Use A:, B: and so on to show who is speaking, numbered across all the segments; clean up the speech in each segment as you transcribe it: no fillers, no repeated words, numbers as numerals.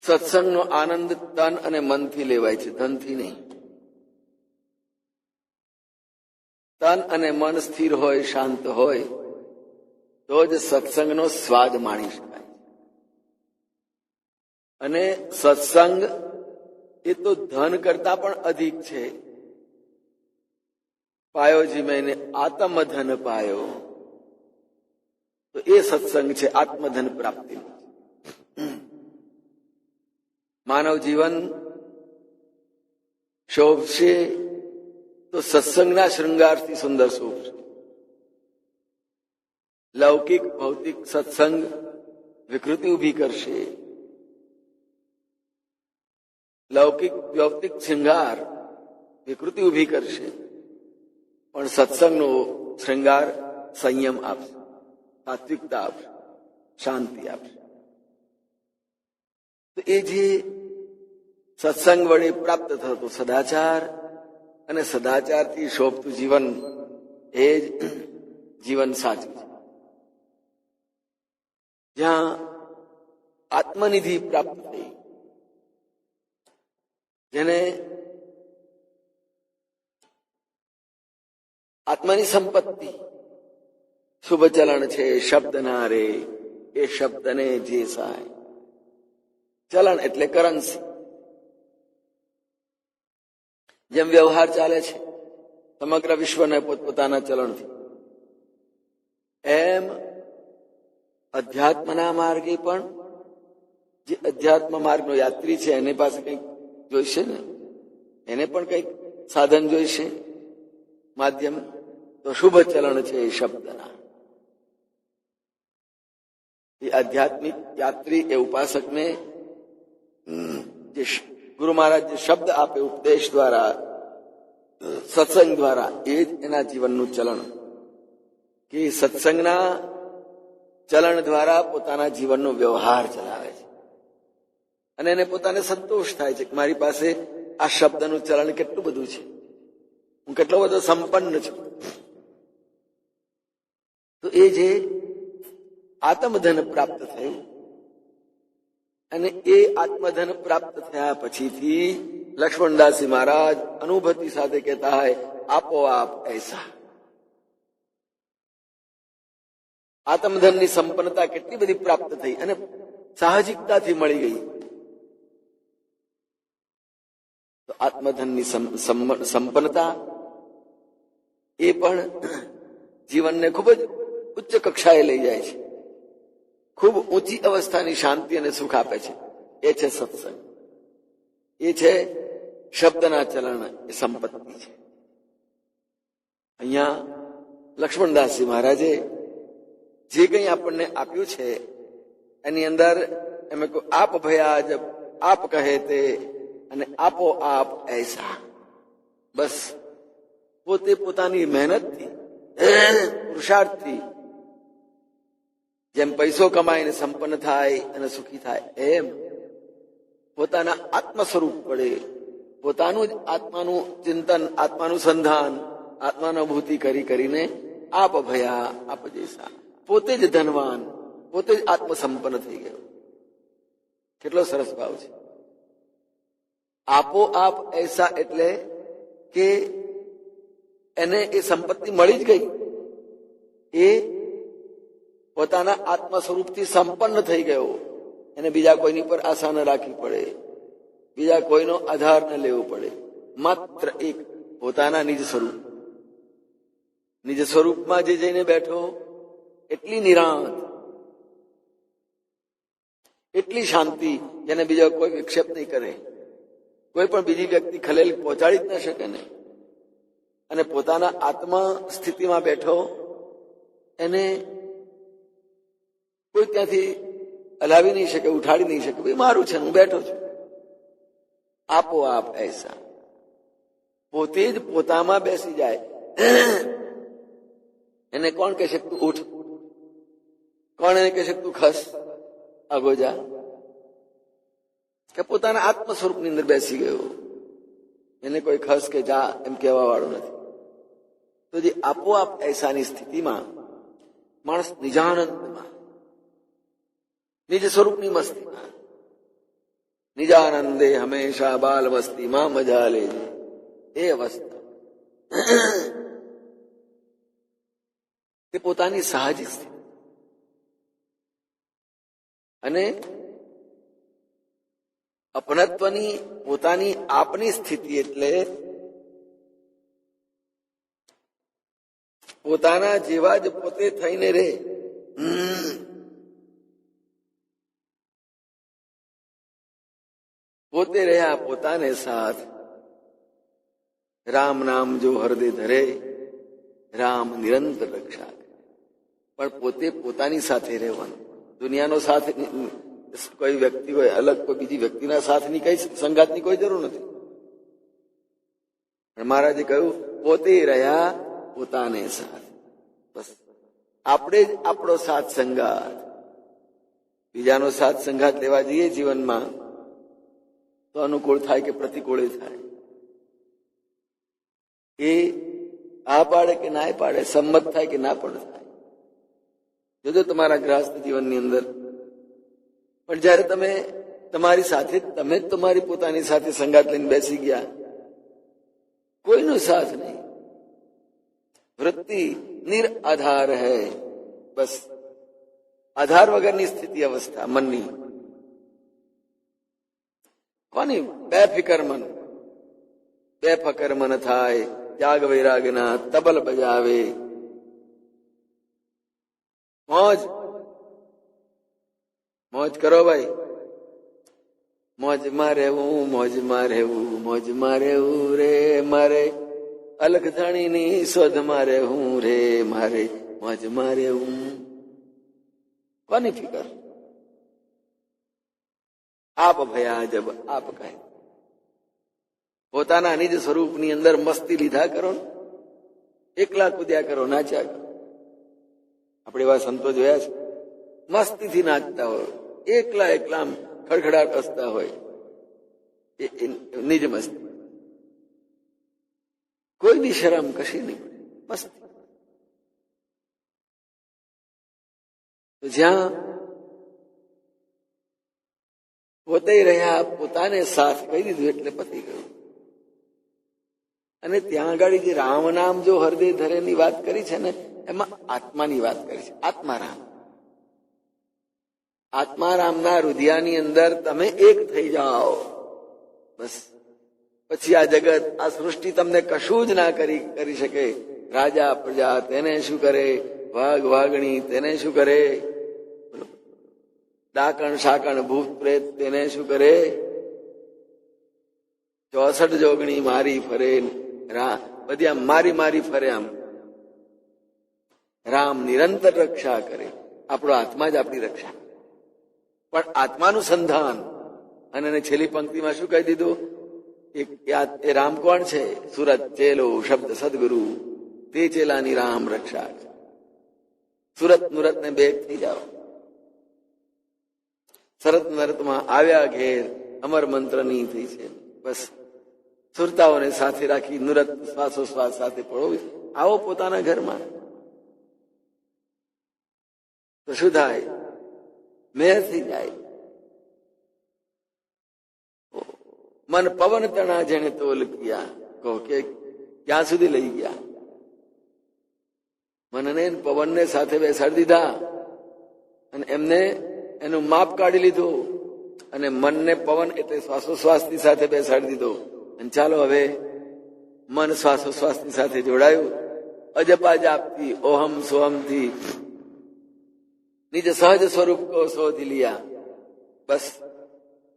A: સત્સંગનો આનંદ તન અને મનથી લેવાય છે, ધનથી નહીં. તન અને મન સ્થિર હોય, શાંત હોય તો જ સત્સંગનો સ્વાદ માણી શકાય. અને સત્સંગ એ તો ધન કરતા પણ અધિક છે. પાયો જીમેને આત્મધન પાયો, તો એ સત્સંગ છે આત્મધન પ્રાપ્તિ. માનવ જીવન શોભશે તો સત્સંગના શૃંગારથી સુંદર શોભશે. લૌકિક ભૌતિક સત્સંગ વિકૃતિ ઉભી કરશે. લૌકિક ભૌતિક શૃંગાર વિકૃતિ ઉભી કરશે, પણ સત્સંગનો શૃંગાર સંયમ આપશે, સાત્વિકતા આપશે, શાંતિ આપશે. તો એ જે સત્સંગ વડે પ્રાપ્ત થતો સદાચાર અને સદાચારથી શોભતું જીવન, એ જ જીવન સાચું છે. જ્યાં આત્મનિધિ પ્રાપ્ત થઈ, જેને આત્માની સંપત્તિ શુભ ચલણ છે, શબ્દ ના રે એ શબ્દને જે સાય. ચલણ એટલે કરન્સી. જેમ વ્યવહાર ચાલે છે સમગ્ર વિશ્વને પોતપોતાના ચલણથી, એમ અધ્યાત્મના માર્ગે પણ જે અધ્યાત્મ માર્ગનો યાત્રી છે એની પાસે કંઈક જોઈશે ને, એને પણ કંઈક સાધન જોઈશે, માધ્યમ. તો શુભ ચલણ છે એ શબ્દના. એ આધ્યાત્મિક યાત્રી એ ઉપાસકને જે ગુરુ મહારાજ જે શબ્દ આપે ઉપદેશ દ્વારા, સત્સંગ દ્વારા, એ જ એના જીવનનું ચલણ. કે સત્સંગના ચલણ દ્વારા પોતાના જીવનનો વ્યવહાર ચલાવે છે. અને એને પોતાને સંતોષ થાય છે કે મારી પાસે આ શબ્દનું ચલણ કેટલું બધું છે, હું કેટલો બધો સંપન્ન છું. તો એ જે આત્મધન પ્રાપ્ત થયું, અને એ આત્મધન પ્રાપ્ત થયા પછીથી લક્ષ્મણદાસજી મહારાજ અનુભૂતિ સાથે કહેતા હોય, આપોઆપ એસા. આત્મધનની સંપન્નતા કેટલી બધી પ્રાપ્ત થઈ અને સાહજિકતાથી મળી ગઈ. તો આત્મધનની સંપન્નતા એ પણ જીવનને ખૂબ જ ઉચ્ચ કક્ષાએ લઈ જાય છે, ખૂબ ઊંચી અવસ્થાની શાંતિ અને સુખ આપે છે. એ છે સત્સંગ, એ છે શબ્દના ચલણ, એ સંપત્તિ છે. અહીંયા લક્ષ્મણદાસજી મહારાજે જે કંઈ આપણને આપ્યું છે એની અંદર એમ આપ ભયા જબ આપ કહે તે, અને આપો આપ એસા. બસ પોતે પોતાની મહેનતથી, પુરુષાર્થથી જેમ પૈસો કમાઈને સંપન્ન થાય અને સુખી થાય, એમ પોતાના આત્મ સ્વરૂપ વડે પોતાનું જ આત્માનું ચિંતન, આત્માનું સંધાન, આત્માનુભૂતિ કરીને આપ ભયા આપ જૈસા, પોતે જ ધનવાન, પોતે જ આત્મસંપન્ન થઈ ગયો. કેટલો સરસ ભાવ છે. આપો આપ એસા એટલે કે એને એ સંપત્તિ મળી જ ગઈ. એ પોતાના આત્મ સ્વરૂપથી સંપન્ન થઈ ગયો. એને બીજા કોઈની પર આશા ન રાખવી પડે, બીજા કોઈનો આધાર ન લેવો પડે. માત્ર એક પોતાના નિજ સ્વરૂપ, નિજ સ્વરૂપમાં જે જઈને બેઠો, એટલી નિરાંત, એટલી શાંતિ, જેને બીજો કોઈ વિક્ષેપ નહીં કરે, કોઈ પણ બીજી વ્યક્તિ ખલેલ પહોંચાડી જ ન શકે ને. અને પોતાના આત્મા સ્થિતિમાં બેઠો, એને કોઈ ત્યાંથી હલાવી નહીં શકે, ઉઠાડી નહીં શકે. ભાઈ મારું છે, હું બેઠો છું. આપો આપ એસા, પોતે જ પોતામાં બેસી જાય. એને કોણ કહેશે તું ઉઠ? કોણ એને કહેશે તું ખસ, આગોજા? કે પોતાના આત્મ સ્વરૂપની અંદર બેસી ગયો. એને કોઈ ખસ કે જા એમ કહેવા વાળું નથી. તો જે આપોઆપ એસાની સ્થિતિમાં માણસ નિજાનંદમાં, નિજ સ્વરૂપની મસ્તીમાં નિજાનંદે હંમેશા બાલ વસ્તીમાં મજા લેજે. એ અવસ્થા એ પોતાની સાહજિક સ્થિતિ. અને અપનત્વની પોતાની આપની સ્થિતિ એટલે પોતાના જેવા જ પોતે થઈને રહે. પોતે રહ્યા પોતાને સાથ. રામ નામ જો હૃદય ધરે, રામ નિરંતર રક્ષા કરે. પણ પોતે પોતાની સાથે રહેવાનું. દુનિયાનો સાથ કોઈ વ્યક્તિ હોય અલગ, કોઈ બીજી વ્યક્તિના સાથની કઈ સંગાતની કોઈ જરૂર નથી. મહારાજે કહ્યું પોતે રહ્યા પોતાને સાથ. બસ આપણે જ આપણો સાથ સંગાત. બીજાનો સાથ સંગાત લેવા જઈએ જીવનમાં તો અનુકૂળ થાય કે પ્રતિકૂળ થાય. એ આ પાડે કે ના પાડે, સંમત થાય કે ના પણ થાય. જોજો તમારા ગ્રહસ્થ જીવનની અંદર. પણ જયારે તમે તમારી સાથે તમે જ તમારી પોતાની સાથે સંગાત લઈને બેસી ગયા, કોઈનો સાથ નહીં, વૃત્તિ નિરાધાર હૈ. બસ આધાર વગરની સ્થિતિ અવસ્થા મનની. કોની? બેફિકર મન. બેફકર મન થાય, ત્યાગ વૈરાગના તબલ બજાવે. મોજ મોજ કરો ભાઈ. મોજમાં રહેવું, મોજમાં રહેવું, મોજમાં રહેવું રે મારે. અલખ ધણીની શોધમાં રહેવું રે મારે. મોજમાં રહેવું. કોની ફિકર? આપ ભયા જબ આપ કહે. પોતાના નિજ સ્વરૂપની અંદર મસ્તી લીધા કરો, એકલા કૂદ્યા કરો, નાચ્યા કરો. આપણે એવા સંતો જોયા છે, મસ્તીથી નાચતા હોય, એકલા એકલા ખડખડાટ હસતા હોય. નિજ મસ્તી, કોઈની શરમ કશી નહીં, મસ્તી. જ્યાં પોતે રહ્યા પોતાને સાથ કહી દીધું એટલે પતી ગયું. અને ત્યાં આગળ જે રામ નામ જો હૃદય ધરે ની વાત કરી છે ને, એમાં આત્માની વાત કરી છે. આત્મારામ, આત્મારામના રુધિયાની અંદર તમે એક થઈ જાઓ. બસ પછી આ જગત, આ સૃષ્ટિ તમને કશું જ ના કરી શકે. રાજા પ્રજા તેને શું કરે, વાઘ વાઘણી તેને શું કરે, ડાકણ શાકણ ભૂત પ્રેત તેને શું કરે, 64 જોગણી મારી ફરે, બધી આમ મારી મારી ફરે. આમ રામ નિરંતર રક્ષા કરે. આપણો આત્મા જ આપણી રક્ષા. પણ આત્માનું સંધાન. અને એને છેલ્લી પંક્તિમાં શું કહી દીધું? એ રામ કોણ છે? સુરત ચેલો શબ્દ સદગુરુ, તે ચેલાની રામ રક્ષા. સુરત નુરત ને બે થઈ જાઓ. સરત નરતમાં આવ્યા ઘેર અમર મંત્રની થઈ છે. બસ સુરતાઓને સાથે રાખી નુરત શ્વાસોશ્વાસ સાથે પળોવી આવો પોતાના ઘરમાં. તો શું થાય? મેર થઈ જાય. મન પવન તણા જેને તોલ કિયા. કહો કે ક્યાં સુધી લઈ ગયા? મનને પવનને સાથે બેસાડી દીધા અને એમને એનું માપ કાઢી લીધું. અને મનને પવન એટલે શ્વાસોશ્વાસની સાથે બેસાડી દીધો. અને ચાલો હવે મન શ્વાસોશ્વાસની સાથે જોડાયું. અજપા જાપથી ઓહમ સોહમથી નિજ સહજ સ્વરૂપ કો શોધી લિયા. બસ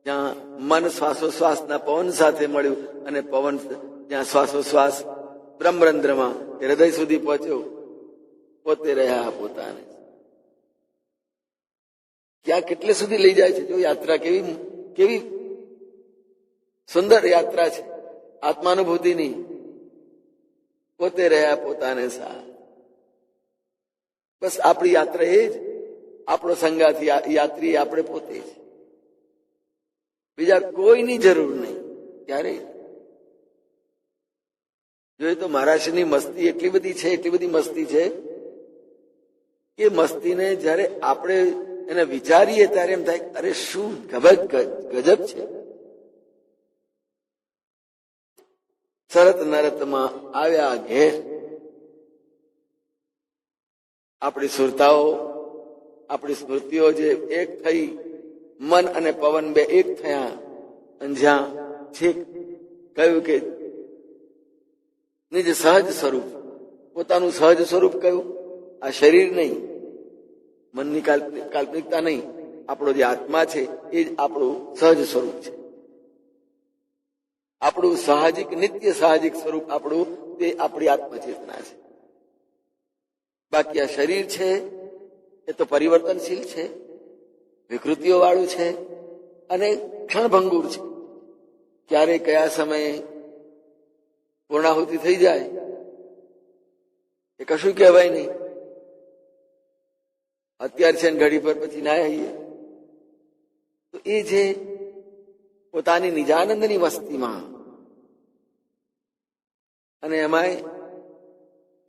A: જ્યાં મન શ્વાસોશ્વાસના પવન સાથે મળ્યું અને પવન જ્યાં શ્વાસોશ્વાસ બ્રહ્મરંધ્રમાં હૃદય સુધી પહોંચ્યો, પોતે રહ્યા પોતાને. ક્યાં કેટલે સુધી લઈ જાય છે? જો યાત્રા કેવી કેવી સુંદર યાત્રા છે આત્માનુભૂતિની. પોતે રહ્યા પોતાને સાથ. બસ આપણી યાત્રા એ જ. આપણો સંગાથી યાત્રી આપણે પોતે જ. બીજા કોઈની જરૂર નહીં. ક્યારે જોઈએ તો મહારાષ્ટ્રની મસ્તી એટલી બધી છે, એટલી બધી મસ્તી છે કે મસ્તીને જયારે આપણે એને વિચારીએ ત્યારે એમ થાય અરે શું ગજબ છે. શરત નરતમાં આવ્યા ઘેર. આપણી સુરતાઓ, આપણી સ્મૃતિઓ જે એક થઈ, મન અને પવન બે એક થયા, અને જ્યાં છેક કહ્યું કે નિજ સહજ સ્વરૂપ, પોતાનું સહજ સ્વરૂપ કહ્યું. આ શરીર નહીં, મનની કાલ્પનિકતા નહીં, આપણો જે આત્મા છે એ જ આપણું સહજ સ્વરૂપ છે. આપણું સાહજિક, નિત્ય સાહજિક સ્વરૂપ આપણું, તે આપણી આત્મચેતના છે. બાકી આ શરીર છે એ તો પરિવર્તનશીલ છે, વિકૃતિઓ વાળું છે અને ક્ષણભંગુર છે. ક્યારે કયા સમયે પૂર્ણાહુતિ થઈ જાય એ કશું કહેવાય નહીં. અત્યાર છે ને ઘડી પર પછી ના આવીએ. તો એ જે પોતાની નિજાનંદની મસ્તીમાં, અને એમાંય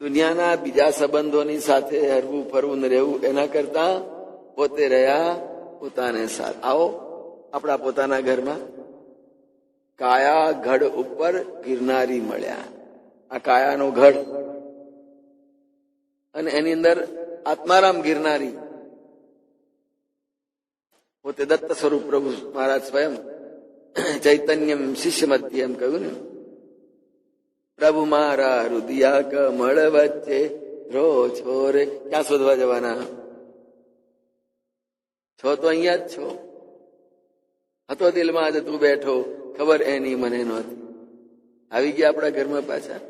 A: દુનિયાના બીજા સંબંધોની સાથે હરવું ફરવું ને રહેવું એના કરતા પોતે રહ્યા પોતાને સાથ. આવો આપણા પોતાના ઘરમાં કાયા ગઢ ઉપર ગિરનારી મળ્યા. આ કાયાનો ગઢ અને એની અંદર આત્મારામ ગિરનારી, પોતે દત્ત સ્વરૂપ પ્રભુ મહારાજ સ્વયં ચૈતન્યમ શિષ્ય મધ્ય એમ કહ્યું ને, પ્રભુ મારા રુદિયા કમળ વચ્ચે રો છો રે. ક્યાં શોધવા જવાના છો? તો અહીંયા જ છો. હતો દિલમાં જ તું બેઠો, ખબર એની મને નહોતી. આવી ગયા આપણા ઘરમાં પાછા.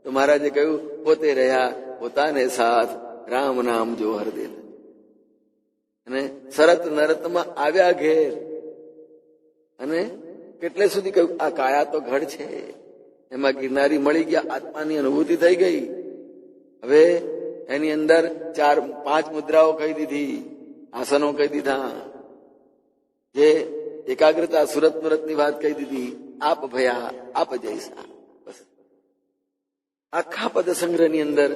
A: તો મહારાજે કહ્યું પોતે રહ્યા પોતાને સાથ, રામ નામ જો હરદે. અને શરત નરતમાં આવ્યા ઘેર. અને કેટલે સુધી કહ્યું આ કાયા તો ઘડ છે, એમાં ગિરનારી મળી ગયા, આત્માની અનુભૂતિ થઈ ગઈ. હવે એની અંદર 4-5 મુદ્રાઓ કહી દીધી, આસનો કહી દીધા, જે એકાગ્રતા સુરત મુરતની વાત કહી દીધી. આપ ભયા આપ જૈસા. બસ આખા પદ સંગ્રહની અંદર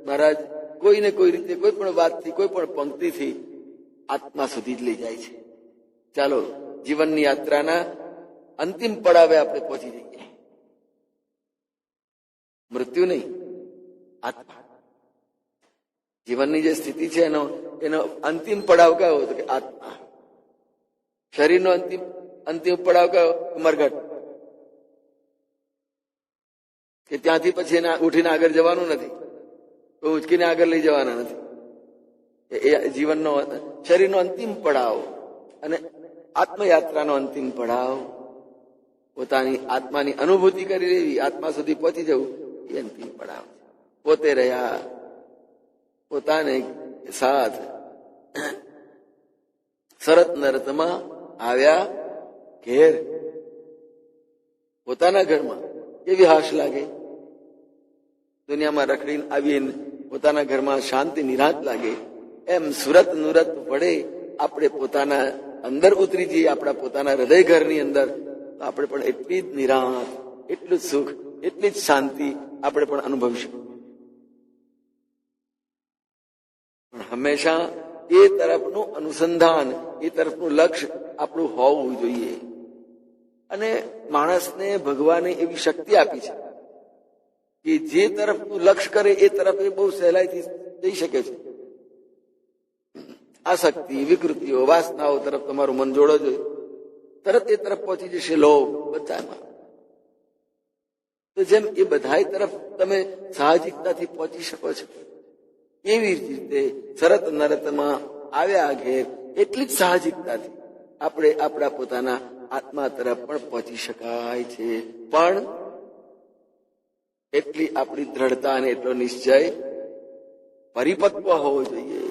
A: મહારાજ કોઈને કોઈ રીતે, કોઈ પણ વાતથી, કોઈ પણ પંક્તિથી આત્મા સુધી જ લઈ જાય છે. ચાલો જીવનની યાત્રાના અંતિમ પડાવે આપણે પહોંચી જઈએ. મૃત્યુ નહીં, આત્મા. જીવનની જે સ્થિતિ છે એનો અંતિમ પડાવ કયો? તો કે આત્મા. શરીરનો અંતિમ પડાવ કયો? મરઘટ. કે ત્યાંથી પછી ઉઠીને આગળ જવાનું નથી, તો ઉચકીને આગળ લઈ જવાના નથી. એ જીવનનો, શરીરનો અંતિમ પડાવ અને આત્મયાત્રાનો અંતિમ પડાવ, પોતાની આત્માની અનુભૂતિ કરી લેવી, આત્મા સુધી પહોંચી જવું, એ અંતિમ પડાવ. પોતે રહ્યા પોતાને સાથ, શરત નરતમાં આવ્યા ઘેર. પોતાના ઘરમાં કેવી હાશ લાગે. દુનિયામાં રખડીને આવીને પોતાના ઘરમાં શાંતિ નિરાંત લાગે. એમ સુરત નુરત વડે આપણે પોતાના અંદર ઉતરી જઈએ, આપણા પોતાના હૃદય ઘરની અંદર, તો આપણે પણ એટલી જ નિરાંત, એટલું જ સુખ, એટલી જ શાંતિ આપણે પણ અનુભવીશું. પણ હંમેશા એ તરફનું અનુસંધાન, એ તરફનું લક્ષ્ય આપણું હોવું જોઈએ. અને માણસને ભગવાને એવી શક્તિ આપી છે કે જે તરફનું લક્ષ્ય કરે એ તરફ એ બહુ સહેલાઈથી જઈ શકે છે. આસક્તિ, વિકૃતિઓ, વાસનાઓ તરફ તમારું મન જોડો જોઈએ, તરત એ તરફ પહોંચી જશે. લોભ બધામાં. તો જેમ એ બધા તરફ તમે સાહજિકતાથી પહોંચી શકો છો, એવી જ રીતે શરત નરતમાં આવ્યા ઘેર એટલી જ સાહજિકતાથી આપણે આપણા પોતાના આત્મા તરફ પણ પહોંચી શકાય છે. પણ એટલી આપણી દ્રઢતા અને એટલો નિશ્ચય પરિપક્વ હોવો જોઈએ.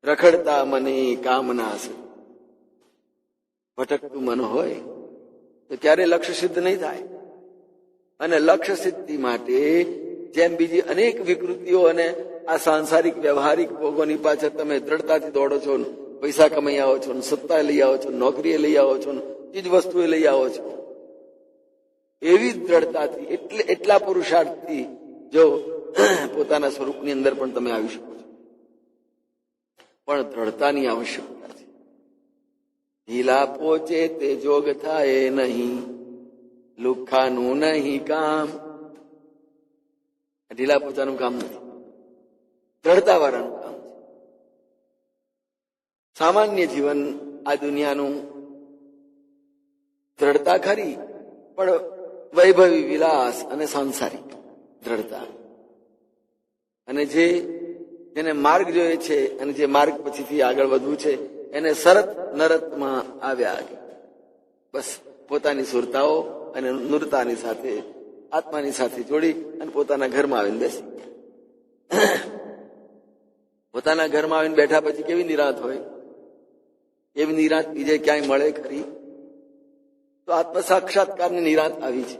A: રખડતા મને કામના છે, ભટકતું મન હોય તો ક્યારે લક્ષ્ય સિદ્ધ નહીં થાય. અને લક્ષ્ય સિદ્ધિ માટે જેમ બીજી અનેક વિકૃતિઓ અને આ સાંસારિક વ્યવહારિક ભોગોની પાછળ તમે દ્રઢતાથી દોડો છો, પૈસા કમાઈ આવો છો, સત્તા લઈ આવો છો, નોકરી લઈ આવો છો, ચીજ વસ્તુએ લઈ આવો છો, એવી દ્રઢતાથી, એટલા પુરુષાર્થથી જો પોતાના સ્વરૂપની અંદર પણ તમે આવી શકો છો. પણ દ્રઢતાની આવશ્યકતા છે. ઢીલા પોચે તે જોગ થાય નહીં, લુખ્ખાનું નહીં કામ. ઢીલા પોતાનું કામ નથી, દ્રઢતા વાળાનું કામ છે. સામાન્ય જીવન આ દુનિયાનું દ્રઢતા ખરી, પણ વૈભવી વિલાસ અને સાંસારિક દ્રઢતા. અને જેને માર્ગ જોઈએ છે અને જે માર્ગ પછીથી આગળ વધવું છે એને સરત નરતમાં આવ્યા. બસ પોતાની સુરતાઓ અને નૂરતાની સાથે આત્માની સાથે જોડી અને પોતાના ઘરમાં આવીને બેસી. પોતાના ઘરમાં આવીને બેઠા પછી કેવી નિરાંત હોય? એવી નિરાંત બીજે ક્યાંય મળે ખરી? તો આત્મ સાક્ષાત્કારની નિરાંત આવી છે.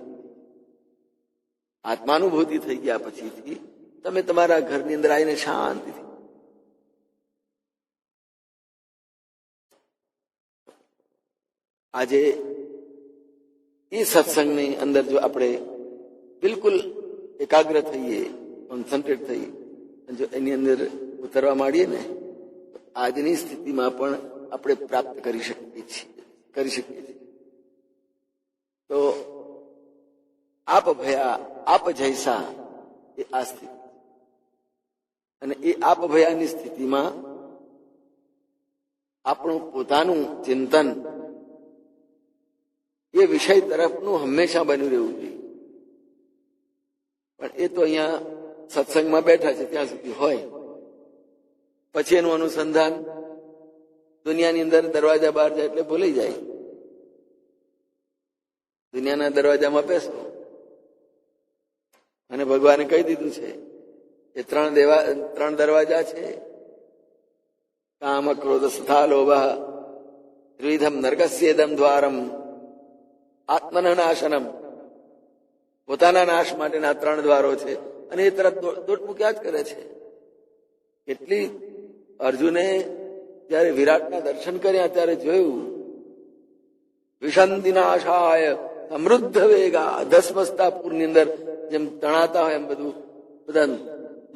A: આત્માનુભૂતિ થઈ ગયા પછીથી તમે તમારા ઘરની અંદર આવીને શાંતિથી આજે એ સત્સંગની અંદર જો આપણે બિલકુલ એકાગ્ર થઈએ, કોન્સન્ટ્રેટ થઈએ, જો એની અંદર ઉતરવા માંડીએ ને, આજની સ્થિતિમાં પણ આપણે પ્રાપ્ત કરી શકીએ છીએ. તો આપ ભયા આપ જૈસા એ આ સ્થિતિ. અને એ આપ ભયાની સ્થિતિમાં આપણું પોતાનું ચિંતન એ વિષય તરફનું હંમેશા બન્યું રહેવું જોઈએ. પણ એ તો અહીંયા સત્સંગમાં બેઠા છે ત્યાં સુધી હોય. પછી એનું અનુસંધાન દુનિયાની અંદર દરવાજા બહાર જાય એટલે ભૂલી જાય. દુનિયાના દરવાજામાં બેસો અને ભગવાને કહી દીધું છે એ ત્રણ દરવાજા છે. કામ ક્રોધ સ્થા લોભ ત્રિવિધમ નરકસ્યેદમ દ્વારમ આત્મન નાશનમ. પોતાના નાશ માટેના 3 દ્વારો છે અને એ તરફ દોટ મૂક્યા જ કરે છે. કેટલી અર્જુને જયારે વિરાટના દર્શન કર્યા ત્યારે જોયું વિષંતિ નાશાય સમૃદ્ધ વેગા. ધસમસતા પૂરની અંદર જેમ તણાતા હોય એમ બધા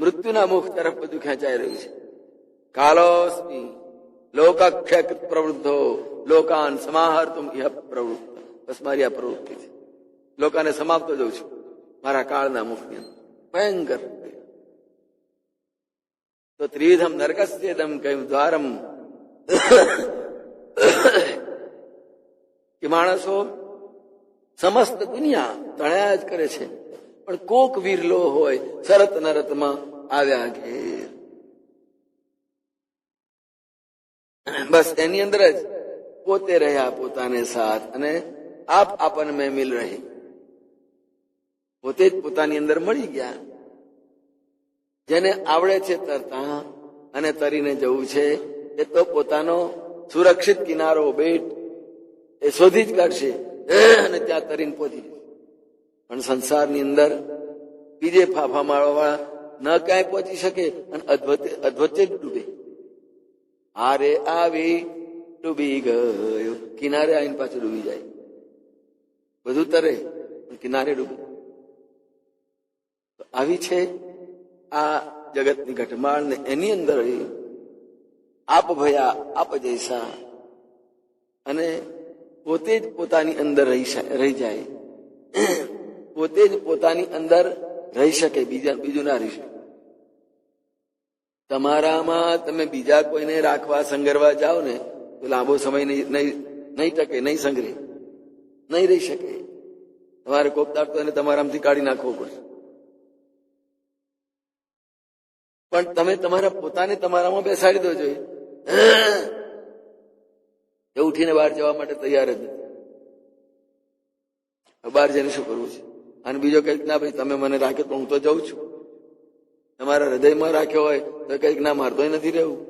A: મૃત્યુના મુખ તરફ બધું ખેંચાઈ રહ્યું છે. કાલોસ્મિ લોકક્ષય પ્રવૃદ્ધો લોકાન સમાહર્તુમ ઇહ પ્રવૃત્ત. બસ મારી આ પ્રવૃત્તિ છે, લોકોને સમાપ્તો જઉં છું મારા કાળના મુખની અંદર. ભયંકર. તો ત્રિવિધમ નરકસ્યેદમ કયું દ્વારમ કે માણસો સમસ્ત દુનિયા તણ્યા જ કરે છે, પણ કોક વિરલો હોય સરત નરતમાં આવ્યા ઘેર. બસ એની અંદર જ પોતે રહ્યા પોતાને સાથ અને આપ આપન મેં મિલ રહે. પોતે જ પોતાની અંદર મળી ગયા. જેને આવડે છે તરતા અને તરીને જવું છે એ તો પોતાનો સુરક્ષિત કિનારો બેટ એ શોધી જ કાઢશે અને ત્યાં તરીને પહોંચી જશે. પણ સંસારની અંદર બીજે ફાફા મારવાવાળા ન ક્યાંય પહોંચી શકે અને અધવચ્ચે જ ડૂબે. હારે આવી ડૂબી ગયો, કિનારે આવીને પાછું ડૂબી જાય. બધું તરે કિનારે ડૂબે. આવી છે આ જગતની ઘટમાળ ને એની અંદર આપ ભયા આપ જૈસા. અને પોતે જ પોતાની અંદર રહી જાય, પોતે જ પોતાની અંદર રહી શકે, બીજું ના રહી શકે. તમારામાં તમે બીજા કોઈને રાખવા સંગરવા જાઓ ને તો લાંબો સમય નહીં ટકે, નહીં સંગ્રહે, નહીં રહી શકે. તમારે કોક દાડતો એને તમારામાંથી કાઢી નાખવો પડશે. પણ તમે તમારા પોતાને તમારામાં બેસાડી દો જોઈએ એ ઉઠીને બહાર જવા માટે તૈયાર જ નથી. બહાર જઈને શું કરવું છે? અને બીજો કઈક ના ભાઈ તમે મને રાખ્યો તો હું તો જઉં છું. તમારા હૃદયમાં રાખ્યો હોય તો કઈક ના મારતો નથી રહેવું.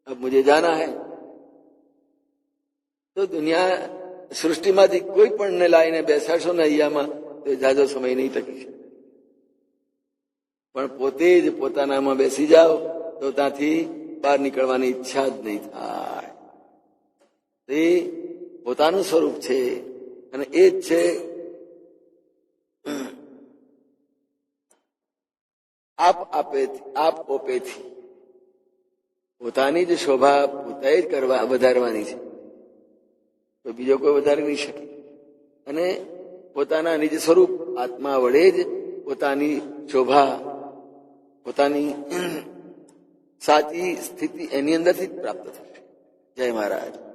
A: અબ મુझे જાના હૈ. તો દુનિયા સૃષ્ટિમાંથી કોઈ પણ ને લાવીને બેસાડશો ને અહીંયામાં તો જાજો સમય નહીં ટકી શકે. પણ પોતે જ પોતાનામાં બેસી જાઓ તો ત્યાંથી બહાર નીકળવાની ઈચ્છા જ નહીં થાય. એ પોતાનું સ્વરૂપ છે અને એ જ છે આપ ઓપેથી. પોતાની જ શોભા પોતે જ વધારવાની છે, તો બીજો કોઈ વધારી નહીં શકે. અને પોતાના નિજ સ્વરૂપ આત્મા વડે જ પોતાની શોભા, પોતાની સાચી સ્થિતિ એની અંદરથી જ પ્રાપ્ત થશે. જય મહારાજ.